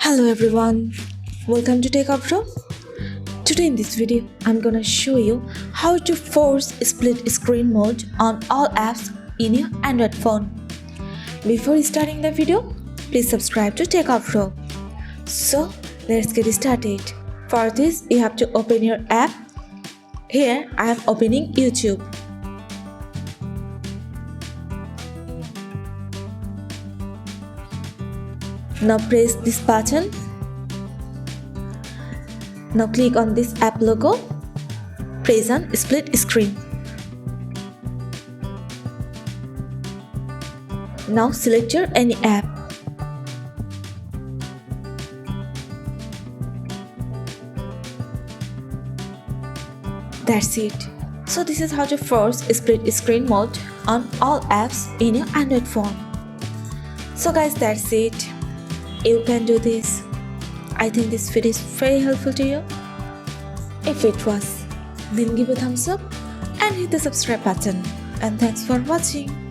Hello everyone, welcome to Techavro. Today in this video, I'm gonna show you how to force split screen mode on all apps in your Android phone. Before starting the video, please subscribe to Techavro. So let's get started. For this, you have to open your app. Here I am opening YouTube. Now press this button. Now click on this app logo. Press on split screen. Now select your any app. That's it. So this is how to force split screen mode on all apps in your Android phone. So guys, that's it. You can do this. I think this video is very helpful to you. If it was, then give a thumbs up and hit the subscribe button. And thanks for watching.